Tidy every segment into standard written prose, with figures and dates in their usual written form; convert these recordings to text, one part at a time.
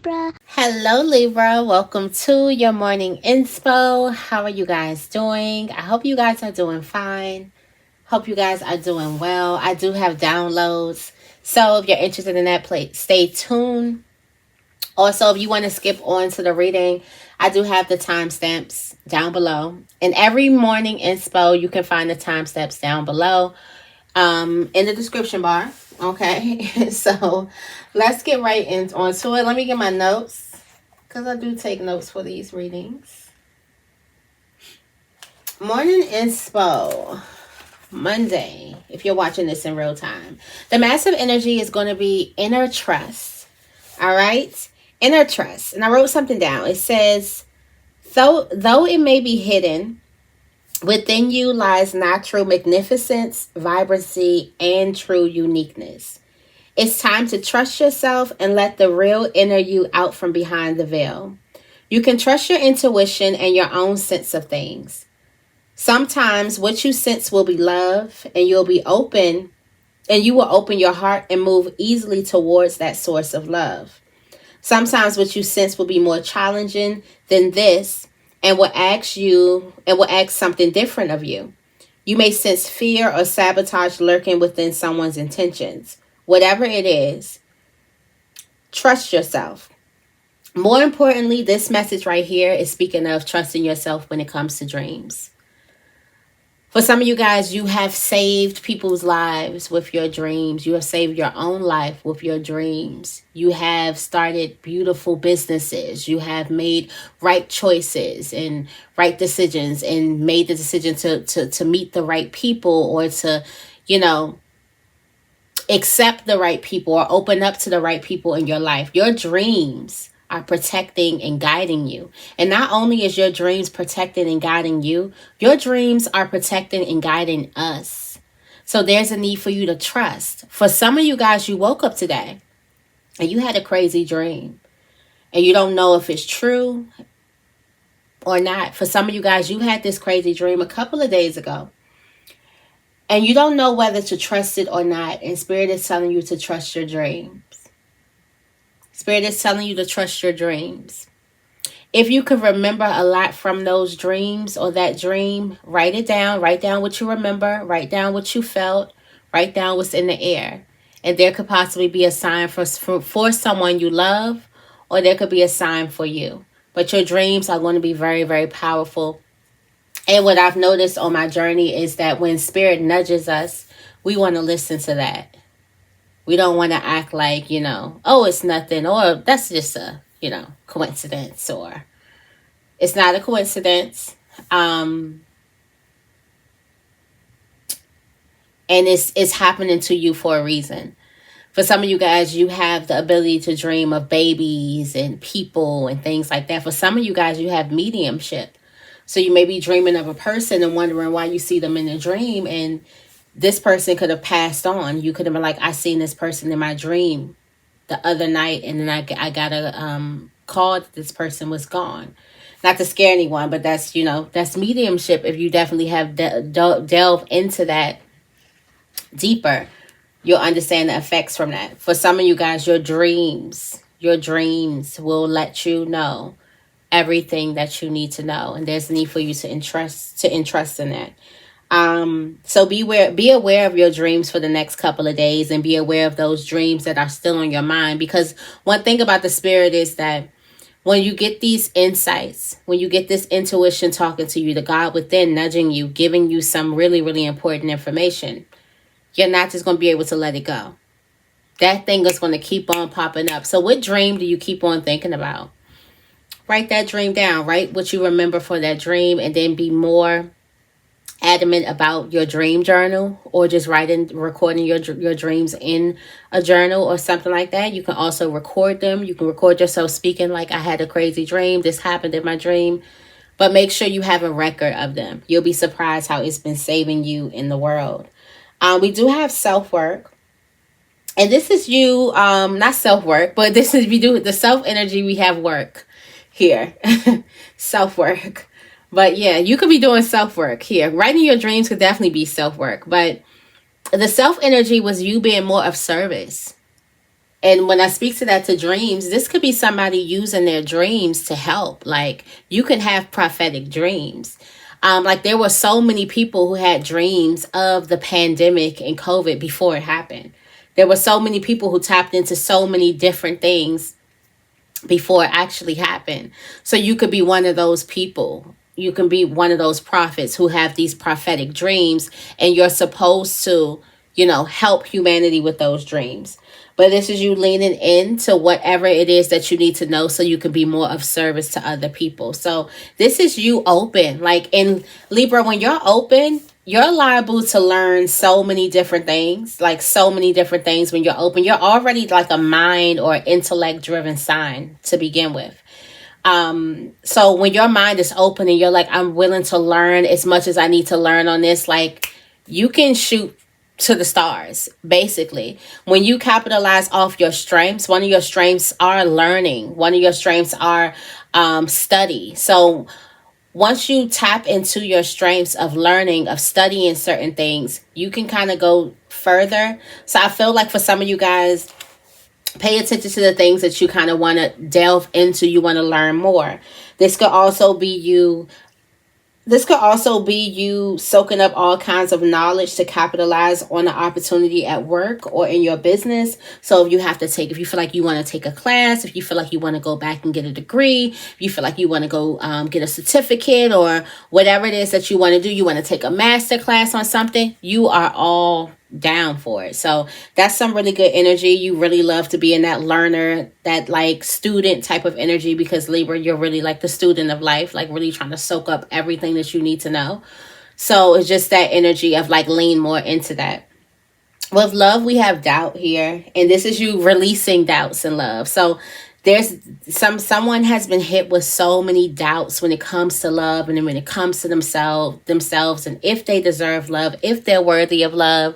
Libra. Hello, Libra. Welcome to your morning inspo. How are you guys doing? I hope you guys are doing fine. Hope you guys are doing well. I do have downloads. So if you're interested in that, please stay tuned. Also, if you want to skip on to the reading, I do have the timestamps down below. In every morning inspo, you can find the timestamps down below in the description bar. Okay, so let's get right onto it. Let me get my notes because I do take notes for these readings. Morning inspo, Monday, if you're watching this in real time. The massive energy is going to be inner trust. All right, inner trust. And I wrote something down. It says, though it may be hidden, within you lies natural magnificence, vibrancy, and true uniqueness. It's time to trust yourself and let the real inner you out from behind the veil. You can trust your intuition and your own sense of things. Sometimes what you sense will be love, and you will open your heart and move easily towards that source of love. Sometimes what you sense will be more challenging than this and will ask something different of you. You may sense fear or sabotage lurking within someone's intentions. Whatever it is, trust yourself. More importantly, this message right here is speaking of trusting yourself when it comes to dreams. For some of you guys, you have saved people's lives with your dreams. You have saved your own life with your dreams. You have started beautiful businesses. You have made right choices and right decisions and made the decision to meet the right people or to, accept the right people or open up to the right people in your life. Your dreams are protecting and guiding you. And not only is your dreams protecting and guiding you, your dreams are protecting and guiding us. So there's a need for you to trust. For some of you guys, you woke up today and you had a crazy dream and you don't know if it's true or not. For some of you guys, you had this crazy dream a couple of days ago and you don't know whether to trust it or not. And Spirit is telling you to trust your dreams. Spirit is telling you to trust your dreams. If you can remember a lot from those dreams or that dream, write it down. Write down what you remember. Write down what you felt. Write down what's in the air. And there could possibly be a sign for someone you love, or there could be a sign for you. But your dreams are going to be very, very powerful. And what I've noticed on my journey is that when Spirit nudges us, we want to listen to that. We don't want to act like, oh, it's nothing, or that's just a, coincidence, or it's not a coincidence. And it's happening to you for a reason. For some of you guys, you have the ability to dream of babies and people and things like that. For some of you guys, you have mediumship. So you may be dreaming of a person and wondering why you see them in a dream, and this person could have passed on. You could have been like, I seen this person in my dream the other night, and then I got a call that this person was gone. Not to scare anyone, but that's, that's mediumship. If you definitely have delved into that deeper, you'll understand the effects from that. For some of you guys, your dreams will let you know everything that you need to know, and there's a need for you to entrust in that. So be aware of your dreams for the next couple of days, and be aware of those dreams that are still on your mind. Because one thing about the Spirit is that when you get these insights, when you get this intuition talking to you, the God within nudging you, giving you some really, really important information, you're not just going to be able to let it go. That thing is going to keep on popping up. So what dream do you keep on thinking about? Write that dream down. Write what you remember for that dream, and then be more adamant about your dream journal, or just recording your dreams in a journal or something like that. You can also record them. You can record yourself speaking like, I had a crazy dream. This happened in my dream. But make sure you have a record of them. You'll be surprised how it's been saving you in the world. We do have self-work. And this is you, not self-work, but this is, we do the self-energy. We have work here. Self-work. But yeah, you could be doing self-work here. Writing your dreams could definitely be self-work. But the self-energy was you being more of service. And when I speak to that, to dreams, this could be somebody using their dreams to help. Like, you can have prophetic dreams. Like, there were so many people who had dreams of the pandemic and COVID before it happened. There were so many people who tapped into so many different things before it actually happened. So you could be one of those people. You can be one of those prophets who have these prophetic dreams, and you're supposed to, help humanity with those dreams. But this is you leaning into whatever it is that you need to know so you can be more of service to other people. So this is you open. Like, in Libra, when you're open, you're liable to learn so many different things. Like, so many different things when you're open. You're already like a mind or intellect driven sign to begin with. So when your mind is open and you're like, I'm willing to learn as much as I need to learn on this, like, you can shoot to the stars, basically. When you capitalize off your strengths, one of your strengths are learning. One of your strengths are study. So once you tap into your strengths of learning, of studying certain things, you can kind of go further. So I feel like for some of you guys, pay attention to the things that you kind of want to delve into. You want to learn more. This could also be you soaking up all kinds of knowledge to capitalize on the opportunity at work or in your business. So if you feel like you want to take a class, if you feel like you want to go back and get a degree, if you feel like you want to go get a certificate, or whatever it is that you want to do, you want to take a master class on something, you are all down for it. So that's some really good energy. You really love to be in that learner, that like student type of energy, because Libra, you're really like the student of life, like really trying to soak up everything that you need to know. So it's just that energy of like lean more into that. With love, we have doubt here, and this is you releasing doubts in love. So there's someone has been hit with so many doubts when it comes to love, and then when it comes to themselves, and if they deserve love, if they're worthy of love.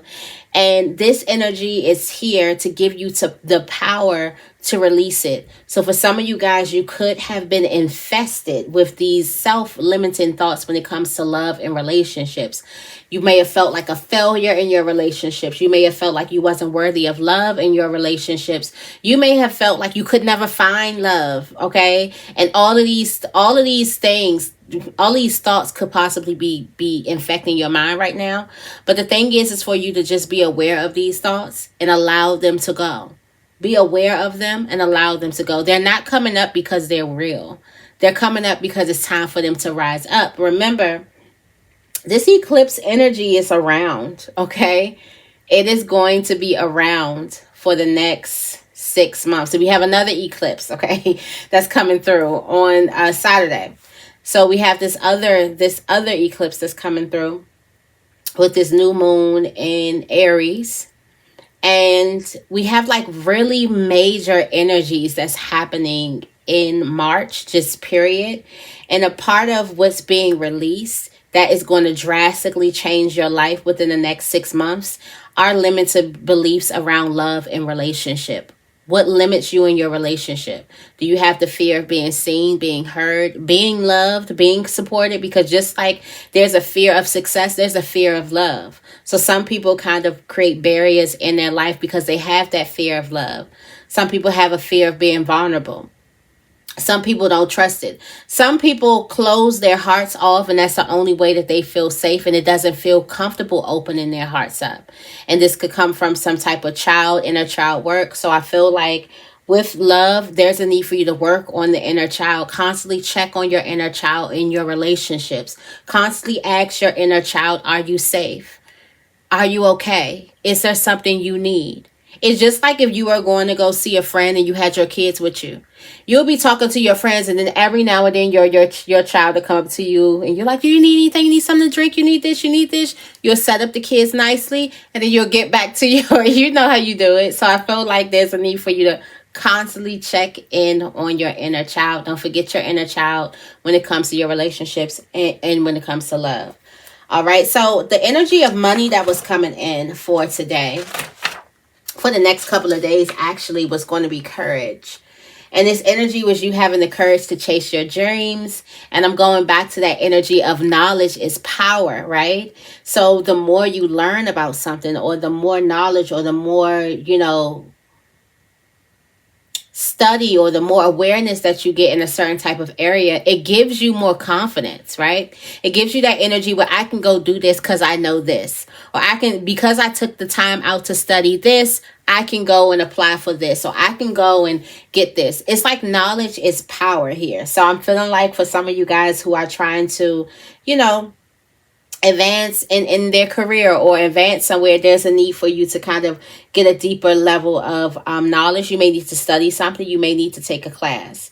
And this energy is here to give you the power to release it. So for some of you guys, you could have been infested with these self-limiting thoughts when it comes to love and relationships. You may have felt like a failure in your relationships. You may have felt like you wasn't worthy of love in your relationships. You may have felt like you could never find love, okay? And all of these things, all these thoughts could possibly be infecting your mind right now. But the thing is for you to just be aware of these thoughts and allow them to go. Be aware of them and allow them to go. They're not coming up because they're real. They're coming up because it's time for them to rise up. Remember, this eclipse energy is around, okay? It is going to be around for the next 6 months. So we have another eclipse, okay, that's coming through on Saturday. So we have this other eclipse that's coming through with this new moon in Aries. And we have like really major energies that's happening in March, just period. And a part of what's being released that is going to drastically change your life within the next 6 months are limited beliefs around love and relationship. What limits you in your relationship? Do you have the fear of being seen, being heard, being loved, being supported? Because just like there's a fear of success, there's a fear of love. So some people kind of create barriers in their life because they have that fear of love. Some people have a fear of being vulnerable. Some people don't trust it. Some people close their hearts off, and that's the only way that they feel safe, and it doesn't feel comfortable opening their hearts up. And this could come from some type of inner child work. So I feel like with love, there's a need for you to work on the inner child. Constantly check on your inner child in your relationships. Constantly ask your inner child, are you safe? Are you okay? Is there something you need? It's just like if you were going to go see a friend and you had your kids with you. You'll be talking to your friends, and then every now and then your child will come up to you and you're like, do you need anything? You need something to drink? You need this? You need this? You'll set up the kids nicely, and then you'll get back to you know how you do it. So I feel like there's a need for you to constantly check in on your inner child. Don't forget your inner child when it comes to your relationships and when it comes to love. All right. So the energy of money that was coming in for today, for the next couple of days, actually was going to be courage. And this energy was you having the courage to chase your dreams. And I'm going back to that energy of knowledge is power, right? So the more you learn about something, or the more knowledge, or the more, study or the more awareness that you get in a certain type of area, it gives you more confidence, right? It gives you that energy where I can go do this because I know this. Or I can, because I took the time out to study this, I can go and apply for this. So I can go and get this. It's like knowledge is power here. So I'm feeling like for some of you guys who are trying to, advance in their career or advance somewhere, there's a need for you to kind of get a deeper level of knowledge. You may need to study something. You may need to take a class.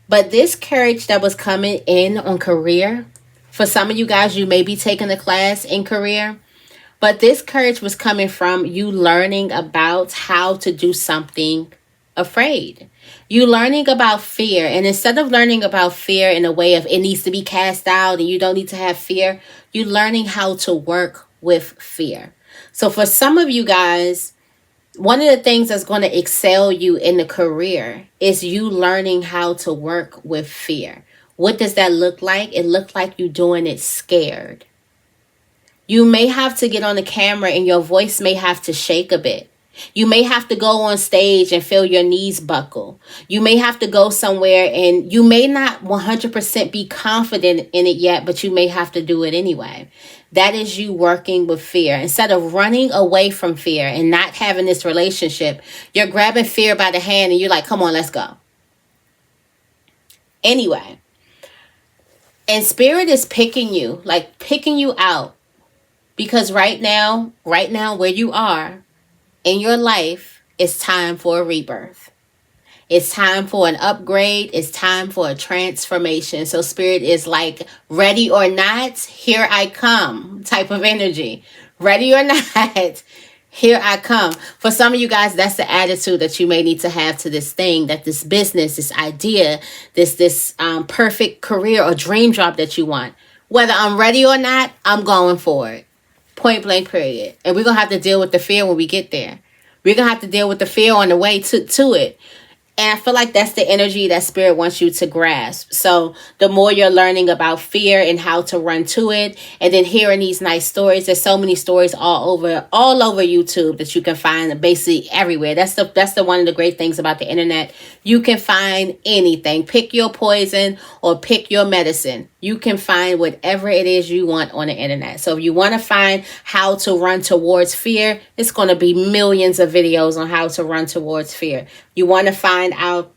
But this courage that was coming in on career, for some of you guys, you may be taking a class in career. But this courage was coming from you learning about how to do something afraid. You learning about fear. And instead of learning about fear in a way of it needs to be cast out and you don't need to have fear, you learning how to work with fear. So for some of you guys, one of the things that's going to excel you in the career is you learning how to work with fear. What does that look like? It looks like you doing it scared. You may have to get on the camera and your voice may have to shake a bit. You may have to go on stage and feel your knees buckle. You may have to go somewhere and you may not 100% be confident in it yet, but you may have to do it anyway. That is you working with fear. Instead of running away from fear and not having this relationship, you're grabbing fear by the hand and you're like, come on, let's go. Anyway, and spirit is picking you out. Because right now where you are in your life, it's time for a rebirth. It's time for an upgrade. It's time for a transformation. So spirit is like, ready or not, here I come type of energy. Ready or not, here I come. For some of you guys, that's the attitude that you may need to have to this thing, that this business, this idea, this perfect career or dream job that you want. Whether I'm ready or not, I'm going for it. Point blank, period. And we're going to have to deal with the fear when we get there. We're going to have to deal with the fear on the way to it. And I feel like that's the energy that spirit wants you to grasp. So the more you're learning about fear and how to run to it, and then hearing these nice stories, there's so many stories all over YouTube that you can find basically everywhere. That's the one of the great things about the internet. You can find anything. Pick your poison or pick your medicine. You can find whatever it is you want on the internet. So if you want to find how to run towards fear, it's going to be millions of videos on how to run towards fear. You want to find out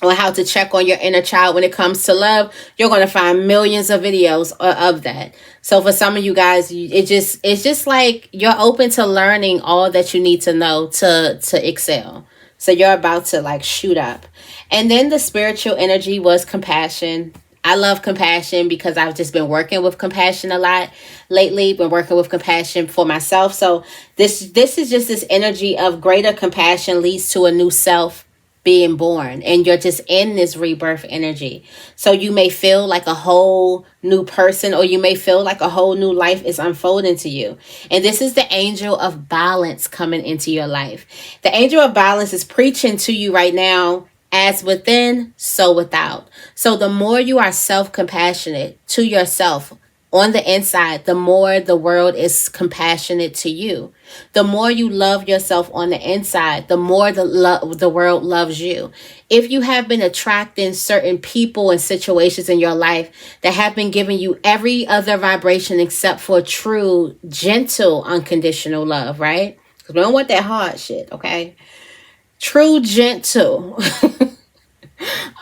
on how to check on your inner child when it comes to love, you're going to find millions of videos of that. So for some of you guys, it's just like you're open to learning all that you need to know to excel. So you're about to like shoot up. And then the spiritual energy was compassion. I love compassion because I've just been working with compassion a lot lately, been working with compassion for myself. So this is just this energy of greater compassion leads to a new self being born, and you're just in this rebirth energy. So you may feel like a whole new person, or you may feel like a whole new life is unfolding to you. And this is the angel of balance coming into your life. The angel of balance is preaching to you right now, as within, so without. So the more you are self-compassionate to yourself on the inside, the more the world is compassionate to you. The more you love yourself on the inside, the more the world loves you. If you have been attracting certain people and situations in your life that have been giving you every other vibration except for true, gentle, unconditional love, right? Because we don't want that hard shit, okay? True, gentle,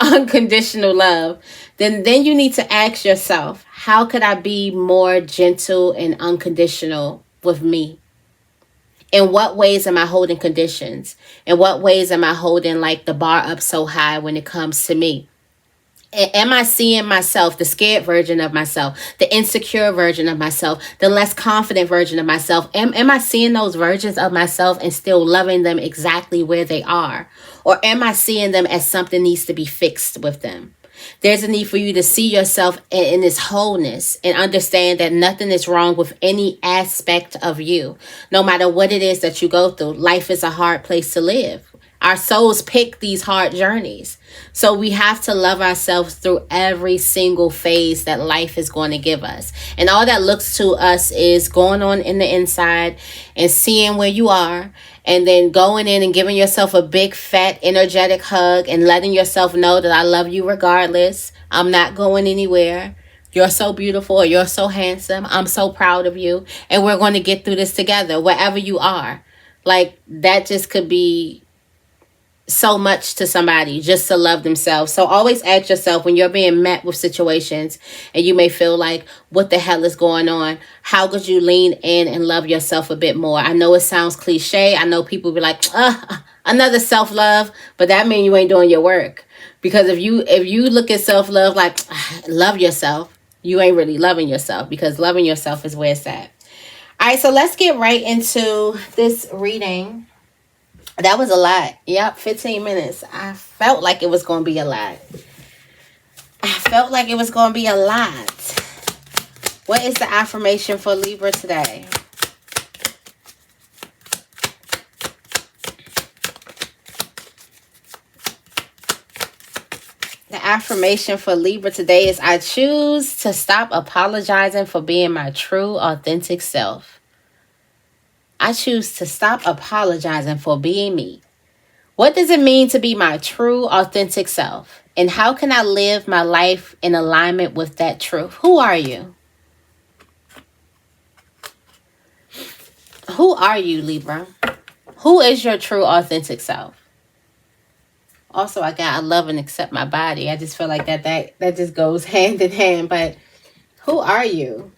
unconditional love, then you need to ask yourself, how could I be more gentle and unconditional with me? In what ways am I holding conditions? In what ways am I holding like the bar up so high when it comes to me? Am I seeing myself, the scared version of myself, the insecure version of myself, the less confident version of myself? Am I seeing those versions of myself and still loving them exactly where they are? Or am I seeing them as something needs to be fixed with them? There's a need for you to see yourself in this wholeness and understand that nothing is wrong with any aspect of you. No matter what it is that you go through, life is a hard place to live. Our souls pick these hard journeys. So we have to love ourselves through every single phase that life is going to give us. And all that looks to us is going on in the inside and seeing where you are And then going in and giving yourself a big, fat, energetic hug and letting yourself know that I love you regardless. I'm not going anywhere. You're so beautiful, or you're so handsome. I'm so proud of you. And we're going to get through this together, wherever you are. Like, that just could be so much to somebody, just to love themselves. So always ask yourself, when you're being met with situations and you may feel like, what the hell is going on? How could you lean in and love yourself a bit more? I know it sounds cliche. I know people be like, another self-love, but that means you ain't doing your work. Because if you look at self-love like, love yourself, you ain't really loving yourself, because loving yourself is where it's at. All right, so let's get right into this reading. That was a lot. Yep, 15 minutes. I felt like it was going to be a lot. What is the affirmation for Libra today? The affirmation for Libra today is, I choose to stop apologizing for being my true, authentic self. I choose to stop apologizing for being me. What does it mean to be my true, authentic self? And how can I live my life in alignment with that truth? Who are you? Who are you, Libra? Who is your true, authentic self? Also, I love and accept my body. I just feel like that just goes hand in hand. But who are you?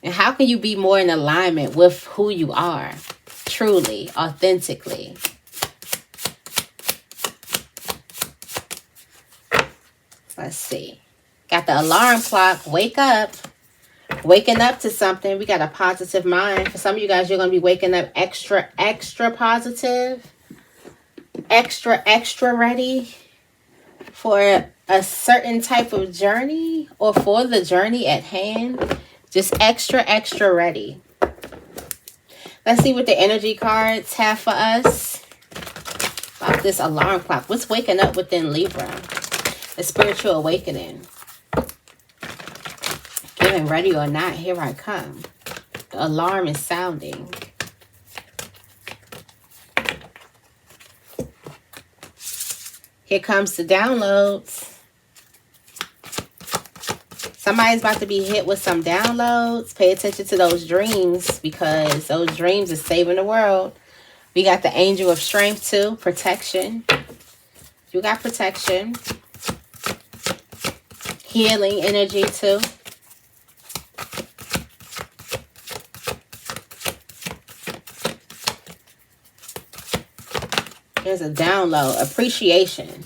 And how can you be more in alignment with who you are? Truly, authentically. Let's see. Got the alarm clock. Wake up. Waking up to something. We got a positive mind. For some of you guys, you're going to be waking up extra, extra positive. Extra, extra ready for a certain type of journey, or for the journey at hand. Just extra, extra ready. Let's see what the energy cards have for us about this alarm clock. What's waking up within Libra? A spiritual awakening. Getting ready or not, here I come. The alarm is sounding. Here comes the downloads. Somebody's about to be hit with some downloads. Pay attention to those dreams, because those dreams are saving the world. We got the angel of strength too. Protection. You got protection. Healing energy too. Here's a download. Appreciation.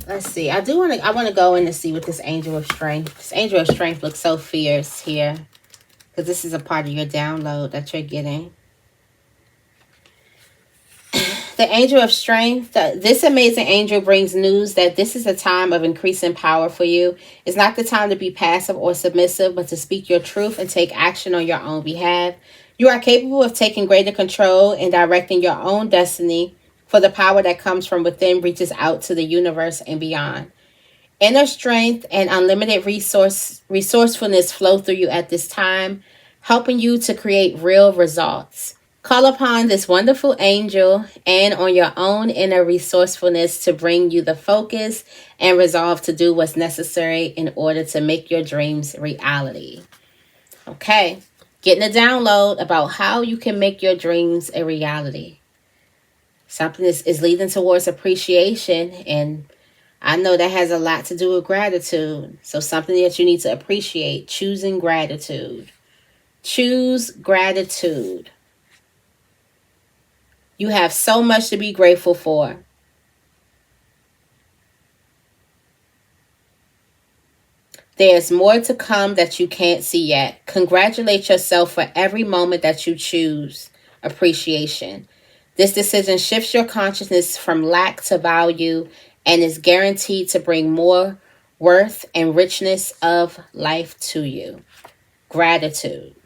Let's see. I want to go in and see what this angel of strength. This angel of strength looks so fierce here, because this is a part of your download that you're getting. The angel of strength. This amazing angel brings news that this is a time of increasing power for you. It's not the time to be passive or submissive, but to speak your truth and take action on your own behalf. You are capable of taking greater control and directing your own destiny, for the power that comes from within reaches out to the universe and beyond. Inner strength and unlimited resourcefulness flow through you at this time, helping you to create real results. Call upon this wonderful angel and on your own inner resourcefulness to bring you the focus and resolve to do what's necessary in order to make your dreams reality. Okay, getting a download about how you can make your dreams a reality. Something is leading towards appreciation, and I know that has a lot to do with gratitude. So something that you need to appreciate, choosing gratitude. Choose gratitude. You have so much to be grateful for. There's more to come that you can't see yet. Congratulate yourself for every moment that you choose appreciation. This decision shifts your consciousness from lack to value and is guaranteed to bring more worth and richness of life to you. Gratitude.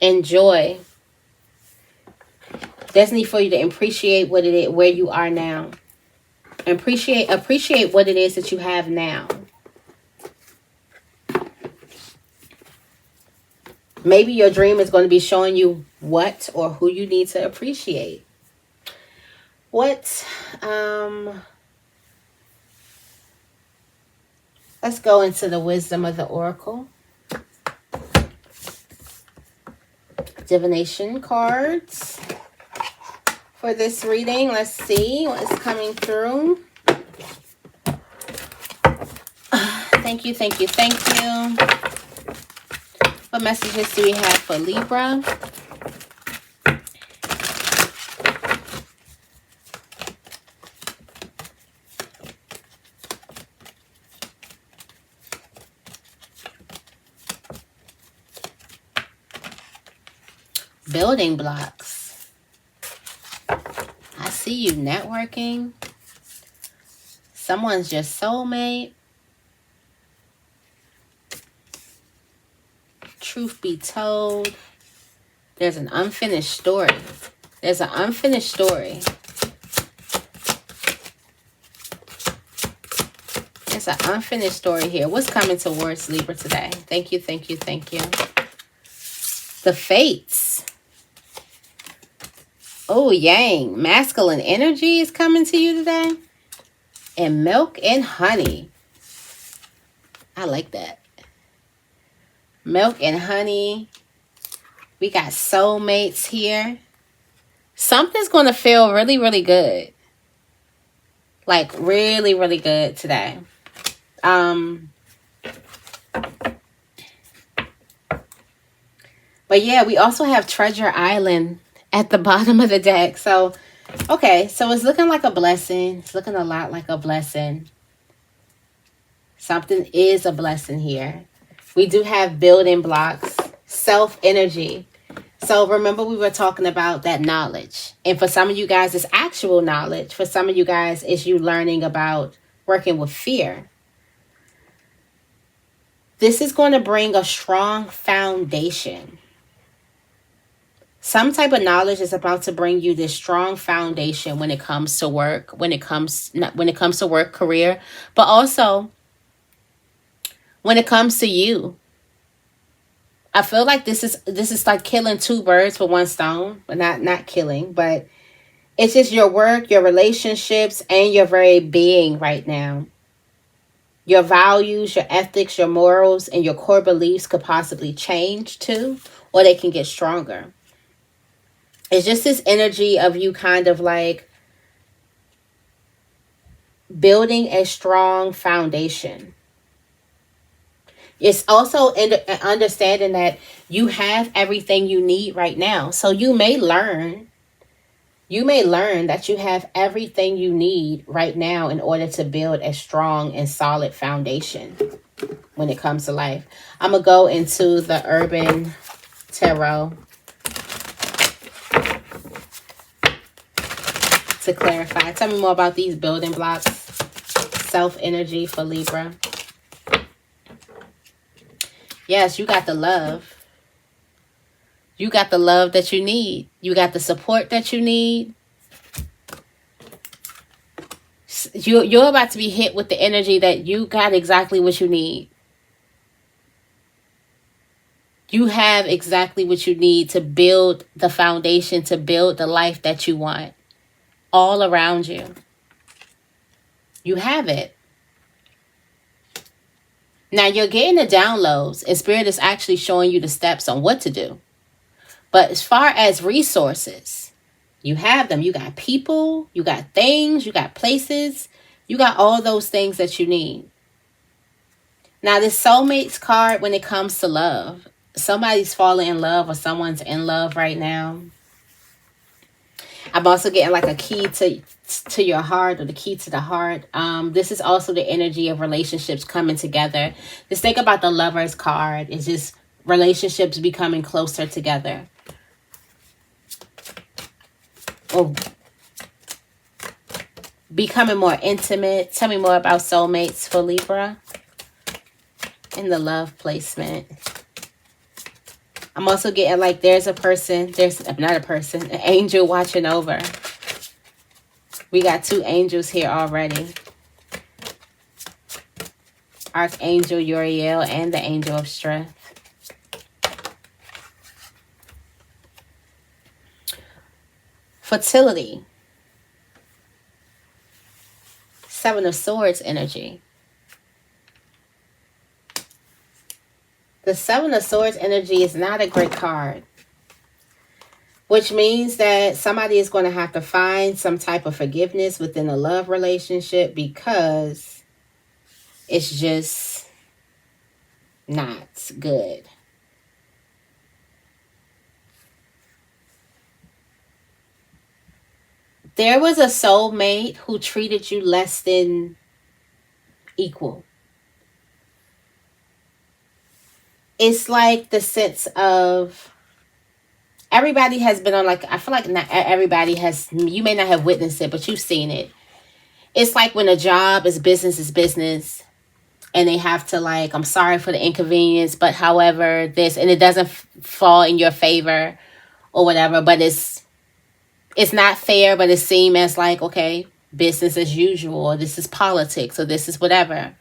Enjoy. There's need for you to appreciate what it is, where you are now. Appreciate what it is that you have now. Maybe your dream is going to be showing you what or who you need to appreciate. Let's go into the wisdom of the oracle. Divination cards for this reading. Let's see what is coming through. Thank you. What messages do we have for Libra? Building blocks. I see you networking. Someone's your soulmate. Truth be told, there's an unfinished story. There's an unfinished story. There's an unfinished story here. What's coming towards Libra today? Thank you. The fates. Oh, yang. Masculine energy is coming to you today. And milk and honey. I like that. Milk and honey. We got soulmates here. Something's going to feel really, really good. Like really, really good today. But yeah, we also have Treasure Island at the bottom of the deck. So, okay. So it's looking like a blessing. It's looking a lot like a blessing. Something is a blessing here. We do have building blocks, self-energy. So remember we were talking about that knowledge. And for some of you guys, it's actual knowledge. For some of you guys, it's you learning about working with fear. This is going to bring a strong foundation. Some type of knowledge is about to bring you this strong foundation when it comes to work, when it comes to work, career, but also when it comes to you. I feel like this is like killing two birds with one stone, but not killing, but it's just your work, your relationships, and your very being right now. Your values, your ethics, your morals, and your core beliefs could possibly change too, or they can get stronger. It's just this energy of you kind of like building a strong foundation. It's also understanding that you have everything you need right now. So you may learn that you have everything you need right now in order to build a strong and solid foundation when it comes to life. I'm going to go into the Urban Tarot to clarify. Tell me more about these building blocks. Self-energy for Libra. Yes, you got the love. You got the love that you need. You got the support that you need. You're about to be hit with the energy that you got exactly what you need. You have exactly what you need to build the foundation, to build the life that you want all around you. You have it. Now you're getting the downloads, and Spirit is actually showing you the steps on what to do. But as far as resources, you have them. You got people, you got things, you got places, you got all those things that you need. Now this soulmates card, when it comes to love, somebody's falling in love or someone's in love right now. I'm also getting like a key to your heart, or the key to the heart. This is also the energy of relationships coming together. Just think about the Lovers card. It's just relationships becoming closer together. Or becoming more intimate. Tell me more about soulmates for Libra in the love placement. I'm also getting like there's not a person, an angel watching over. We got 2 angels here already. Archangel Uriel and the Angel of Strength. Fertility. 7 of Swords energy. The 7 of Swords energy is not a great card, which means that somebody is going to have to find some type of forgiveness within a love relationship because it's just not good. There was a soulmate who treated you less than equal. It's like the sense of everybody has been on, like, I feel like not everybody has, you may not have witnessed it, but you've seen it. It's like when a job is business and they have to, like, I'm sorry for the inconvenience, but however this, and it doesn't fall in your favor or whatever, but it's not fair, but it seems as like, okay, business as usual, or this is politics, or this is whatever.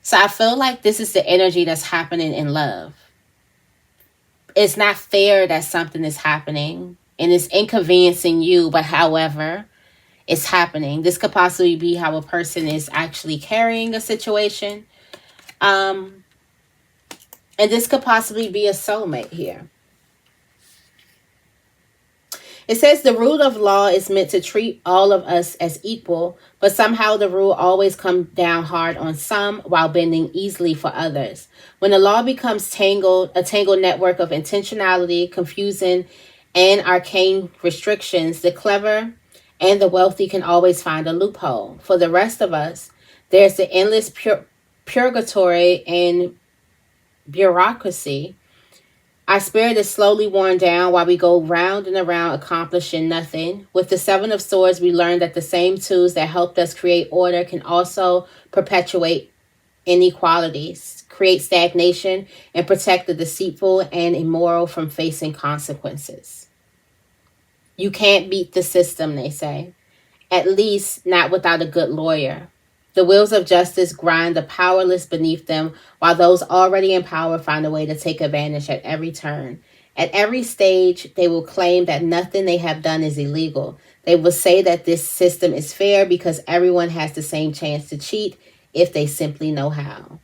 So I feel like this is the energy that's happening in love. It's not fair that something is happening and it's inconveniencing you, but however, it's happening. This could possibly be how a person is actually carrying a situation. And this could possibly be a soulmate here. It says the rule of law is meant to treat all of us as equal, but somehow the rule always comes down hard on some while bending easily for others. When the law becomes a tangled network of intentionality, confusion, and arcane restrictions, the clever and the wealthy can always find a loophole. For the rest of us, there's the endless purgatory and bureaucracy. Our spirit is slowly worn down while we go round and around accomplishing nothing. With the 7 of Swords, we learn that the same tools that helped us create order can also perpetuate inequalities, create stagnation, and protect the deceitful and immoral from facing consequences. You can't beat the system, they say. At least not without a good lawyer. The wheels of justice grind the powerless beneath them, while those already in power find a way to take advantage at every turn. At every stage, they will claim that nothing they have done is illegal. They will say that this system is fair because everyone has the same chance to cheat if they simply know how.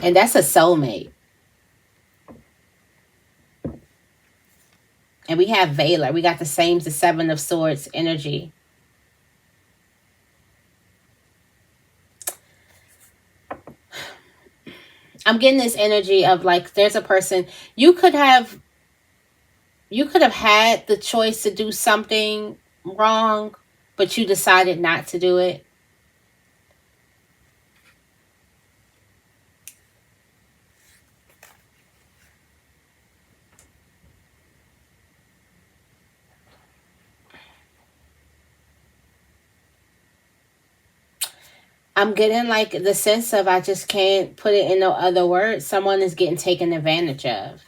And that's a soulmate. And we have Valor. We got the 7 of Swords energy. I'm getting this energy of, like, there's a person, you could have had the choice to do something wrong, but you decided not to do it. I'm getting, like, the sense of, I just can't put it in no other words. Someone is getting taken advantage of.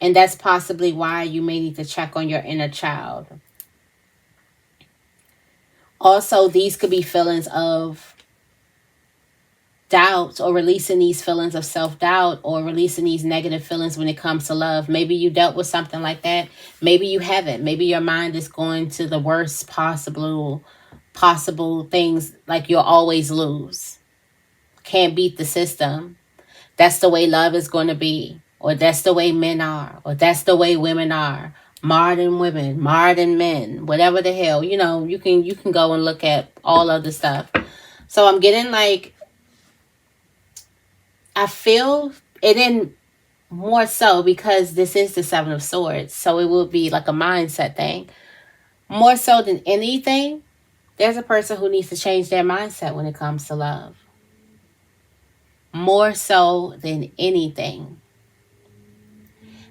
And that's possibly why you may need to check on your inner child. Also, these could be feelings of doubt, or releasing these feelings of self-doubt, or releasing these negative feelings when it comes to love. Maybe you dealt with something like that. Maybe you haven't. Maybe your mind is going to the worst possible things, like you'll always lose. Can't beat the system. That's the way love is going to be. Or that's the way men are. Or that's the way women are. Modern women, modern men, whatever the hell. You know, you can go and look at all of the stuff. So I'm getting, like, I feel it in more so because this is the 7 of Swords. So it will be like a mindset thing. More so than anything, there's a person who needs to change their mindset when it comes to love. More so than anything.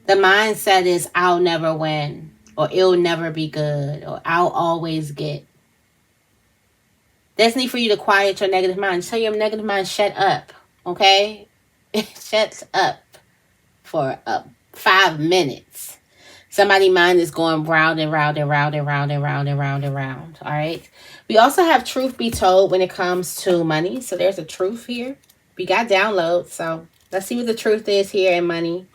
The mindset is, I'll never win, or it'll never be good, or I'll always get. There's need for you to quiet your negative mind. Tell your negative mind, shut up Okay? Shut up for 5 minutes. Somebody's mind is going round and round and round and round and round and round and round. All right. We also have truth be told when it comes to money. So there's a truth here. We got downloads. So let's see what the truth is here in money.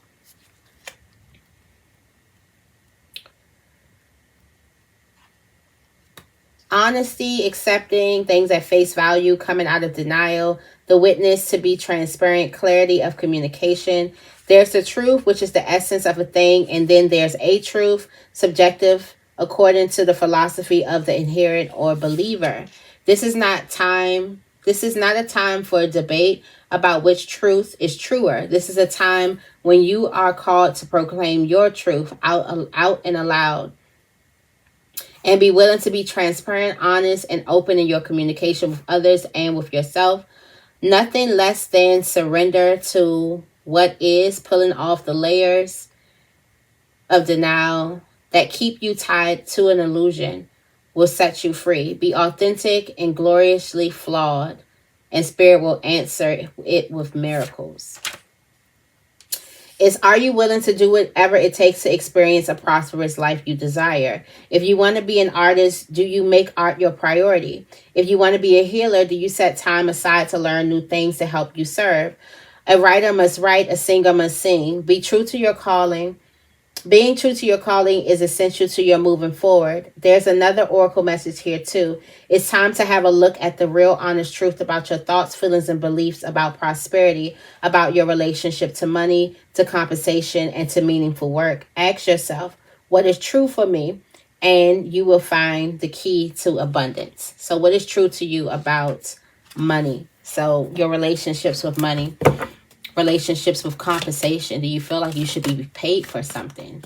Honesty, accepting things at face value, coming out of denial, the witness to be transparent, clarity of communication. There's the truth, which is the essence of a thing, and then there's a truth, subjective, according to the philosophy of the inherent or believer. This is not a time for a debate about which truth is truer. This is a time when you are called to proclaim your truth out and aloud. And be willing to be transparent, honest, and open in your communication with others and with yourself. Nothing less than surrender to what is, pulling off the layers of denial that keep you tied to an illusion will set you free. Be authentic and gloriously flawed, and Spirit will answer it with miracles. Are you willing to do whatever it takes to experience a prosperous life you desire? If you want to be an artist, do you make art your priority? If you want to be a healer, do you set time aside to learn new things to help you serve? A writer must write, a singer must sing. Be true to your calling. Being true to your calling is essential to your moving forward. There's another oracle message here too. It's time to have a look at the real honest truth about your thoughts, feelings, and beliefs about prosperity, about your relationship to money, to compensation, and to meaningful work. Ask yourself, what is true for me? And you will find the key to abundance. So what is true to you about money? So your relationships with money. Relationships with compensation. Do you feel like you should be paid for something?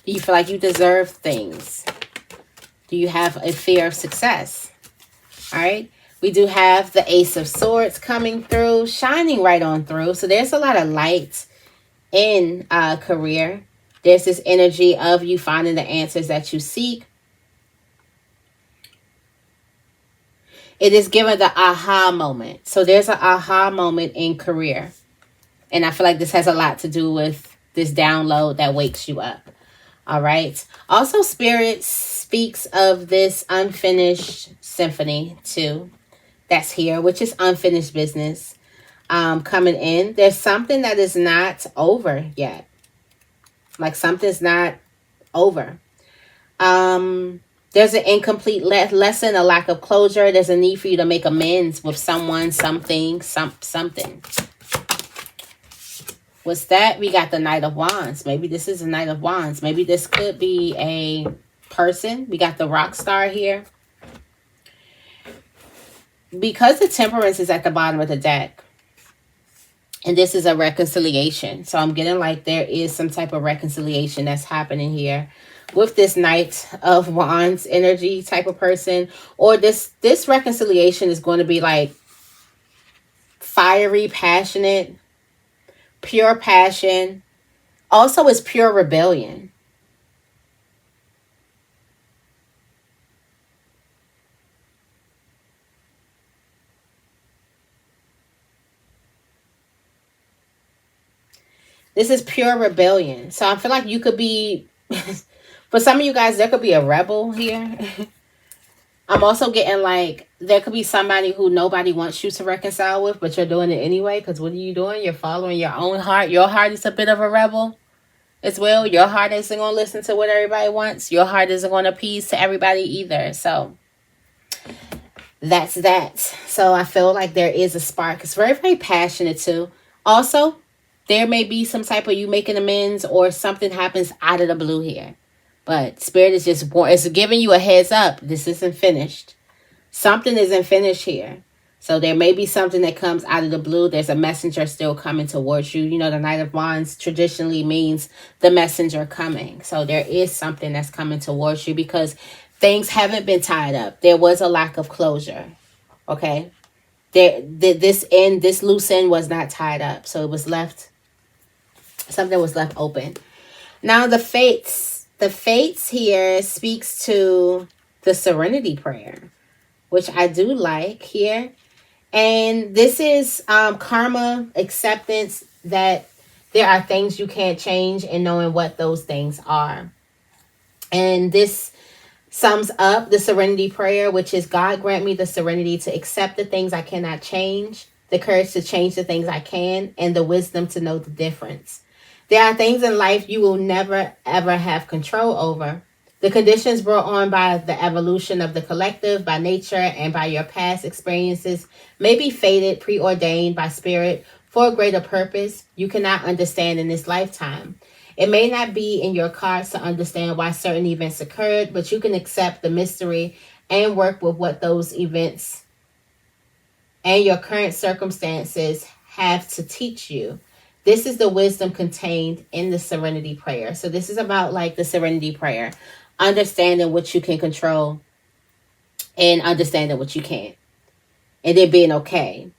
Do you feel like you deserve things? Do you have a fear of success? All right. We do have the Ace of Swords coming through, shining right on through. So there's a lot of light in career. There's this energy of you finding the answers that you seek. It is given the aha moment. So there's an aha moment in career. And I feel like this has a lot to do with this download that wakes you up. All right. Also, Spirit speaks of this unfinished symphony too. That's here, which is unfinished business coming in. There's something that is not over yet. Like something's not over. There's an incomplete lesson, a lack of closure. There's a need for you to make amends with someone, something. What's that? We got the Knight of Wands. Maybe this is a Knight of Wands. Maybe this could be a person. We got the Rock Star here. Because the Temperance is at the bottom of the deck, and this is a reconciliation. So I'm getting like there is some type of reconciliation that's happening here with this Knight of Wands energy type of person. Or this reconciliation is going to be like fiery, passionate, pure passion. Also, it's pure rebellion. This is pure rebellion. So I feel like you could be, for some of you guys, there could be a rebel here. I'm also getting like, there could be somebody who nobody wants you to reconcile with, but you're doing it anyway. Because what are you doing? You're following your own heart. Your heart is a bit of a rebel as well. Your heart isn't going to listen to what everybody wants. Your heart isn't going to appease to everybody either. So that's that. So I feel like there is a spark. It's very, very passionate too. Also, there may be some type of you making amends or something happens out of the blue here. But Spirit is just it's giving you a heads up. This isn't finished. Something isn't finished here. So there may be something that comes out of the blue. There's a messenger still coming towards you. You know, the Knight of Wands traditionally means the messenger coming. So there is something that's coming towards you because things haven't been tied up. There was a lack of closure. Okay. This loose end was not tied up. So it was left. Something was left open. Now the fates here speaks to the serenity prayer, which I do like here. And this is karma, acceptance that there are things you can't change and knowing what those things are. And this sums up the serenity prayer, which is God grant me the serenity to accept the things I cannot change, the courage to change the things I can, and the wisdom to know the difference. There are things in life you will never ever have control over. The conditions brought on by the evolution of the collective, by nature, and by your past experiences may be fated, preordained by spirit for a greater purpose you cannot understand in this lifetime. It may not be in your cards to understand why certain events occurred, but you can accept the mystery and work with what those events and your current circumstances have to teach you. This is the wisdom contained in the serenity prayer. So this is about like the serenity prayer, understanding what you can control and understanding what you can't, and then being okay,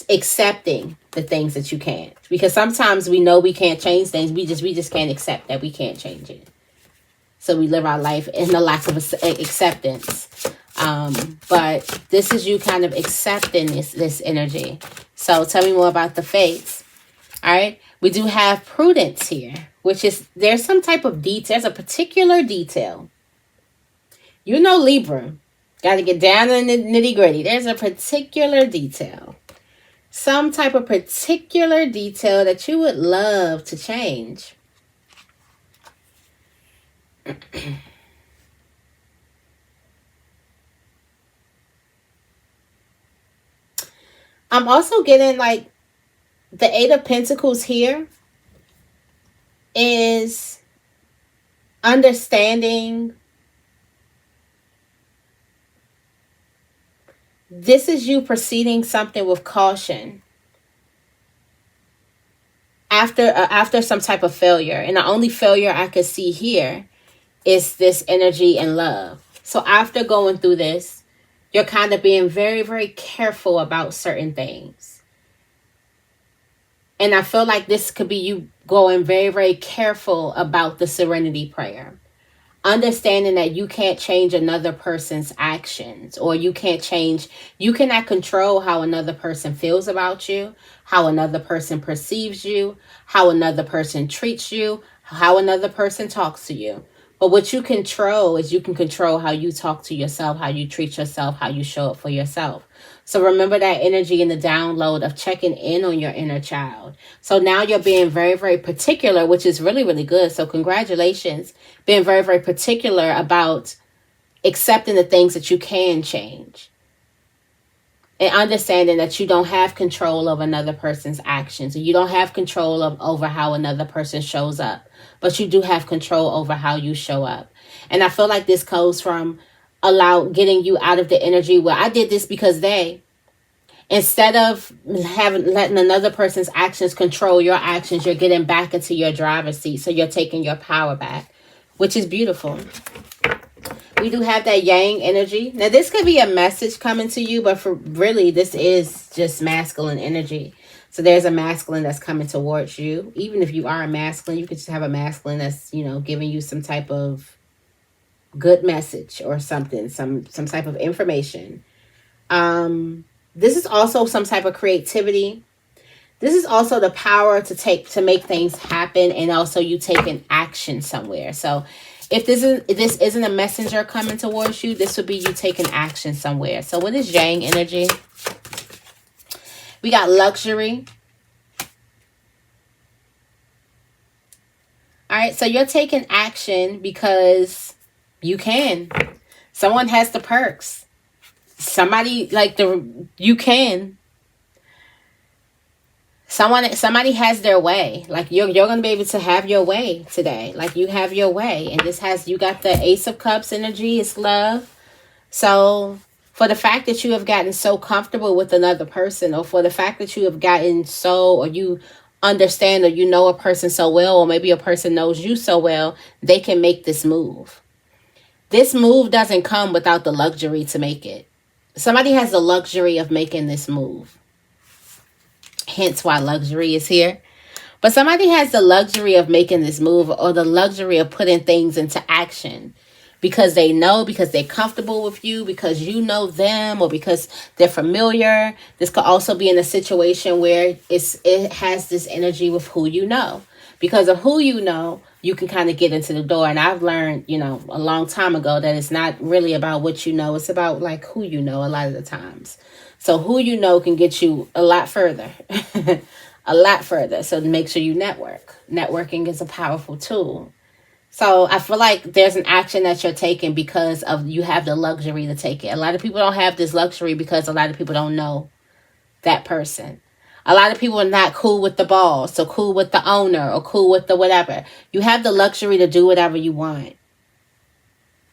accepting the things that you can't, because sometimes we know we can't change things. We just can't accept that we can't change it. So we live our life in the lack of acceptance. But this is you kind of accepting this energy. So tell me more about the fates. All right. We do have prudence here, which is there's some type of detail. There's a particular detail. You know, Libra, got to get down in the nitty gritty. There's a particular detail. Some type of particular detail that you would love to change. I'm also getting like the Eight of Pentacles here is understanding. This is you proceeding something with caution after some type of failure. And the only failure I could see here is this energy and love. So after going through this, you're kind of being very, very careful about certain things. And I feel like this could be you going very, very careful about the serenity prayer. Understanding that you can't change another person's actions, or you cannot control how another person feels about you, how another person perceives you, how another person treats you, how another person talks to you. But what you control is you can control how you talk to yourself, how you treat yourself, how you show up for yourself. So remember that energy in the download of checking in on your inner child. So now you're being very, very particular, which is really, really good. So congratulations. Being very, very particular about accepting the things that you can change. And understanding that you don't have control of another person's actions. You don't have control over how another person shows up. But you do have control over how you show up. And I feel like this goes from getting you out of the energy where I did this because instead of letting another person's actions control your actions, you're getting back into your driver's seat. So you're taking your power back, which is beautiful. We do have that yang energy. Now this could be a message coming to you, but for really this is just masculine energy. So there's a masculine that's coming towards you. Even if you are a masculine, you could just have a masculine that's, giving you some type of good message or something, some type of information. This is also some type of creativity. This is also the power to make things happen, and also you taking action somewhere. So if this isn't a messenger coming towards you, this would be you taking action somewhere. So what is yang energy? We got luxury. All right, so you're taking action because you can. Someone has the perks. Somebody you can. Somebody has their way. Like you're going to be able to have your way today. Like you have your way. And you got the Ace of Cups energy. It's love. So for the fact that you have gotten so comfortable with another person, or for the fact that you have gotten or you understand, or you know a person so well, or maybe a person knows you so well, they can make this move. This move doesn't come without the luxury to make it. Somebody has the luxury of making this move. Hence why luxury is here. But somebody has the luxury of making this move, or the luxury of putting things into action. because they know, because they're comfortable with you, because you know them, or because they're familiar. This could also be in a situation where it has this energy with who you know. Because of who you know, you can kind of get into the door. And I've learned, you know, a long time ago that it's not really about what you know. It's about like who you know a lot of the times. So who you know can get you a lot further. A lot further. So make sure you network. Networking is a powerful tool. So I feel like there's an action that you're taking because of you have the luxury to take it. A lot of people don't have this luxury because a lot of people don't know that person. A lot of people are not cool with the boss or cool with the owner or cool with the whatever. You have the luxury to do whatever you want,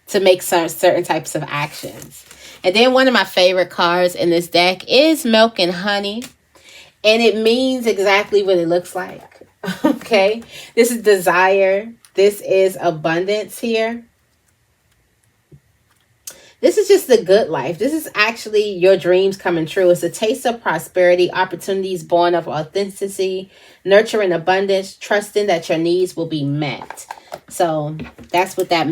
to make certain types of actions. And then one of my favorite cards in this deck is Milk and Honey. And it means exactly what it looks like. Okay? This is desire. This is abundance here. This is just the good life. This is actually your dreams coming true. It's a taste of prosperity, opportunities born of authenticity, nurturing abundance, trusting that your needs will be met. So that's what that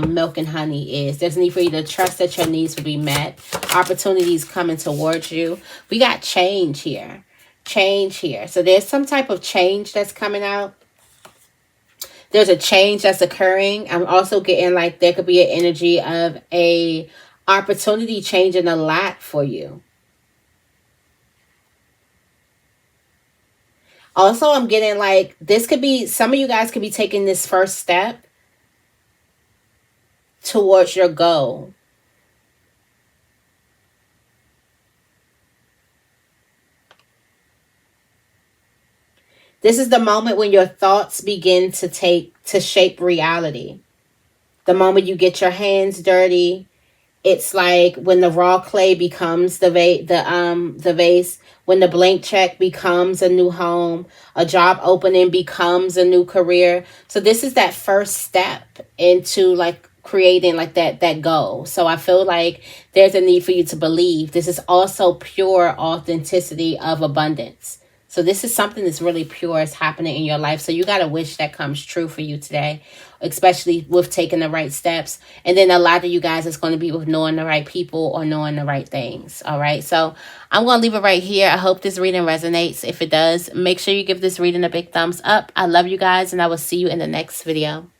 milk and honey is. There's a need for you to trust that your needs will be met. Opportunities coming towards you. We got change here. Change here. So there's some type of change that's coming out. There's a change that's occurring. I'm also getting like there could be an energy of a opportunity changing a lot for you. Also, I'm getting like this could be, some of you guys could be taking this first step towards your goal. This is the moment when your thoughts begin to shape reality. The moment you get your hands dirty, it's like when the raw clay becomes the vase, when the blank check becomes a new home, a job opening becomes a new career. So this is that first step into like creating like that goal. So I feel like there's a need for you to believe. This is also pure authenticity of abundance. So this is something that's really pure is happening in your life. So you got to wish that comes true for you today, especially with taking the right steps. And then a lot of you guys, it's going to be with knowing the right people or knowing the right things. All right. So I'm going to leave it right here. I hope this reading resonates. If it does, make sure you give this reading a big thumbs up. I love you guys, and I will see you in the next video.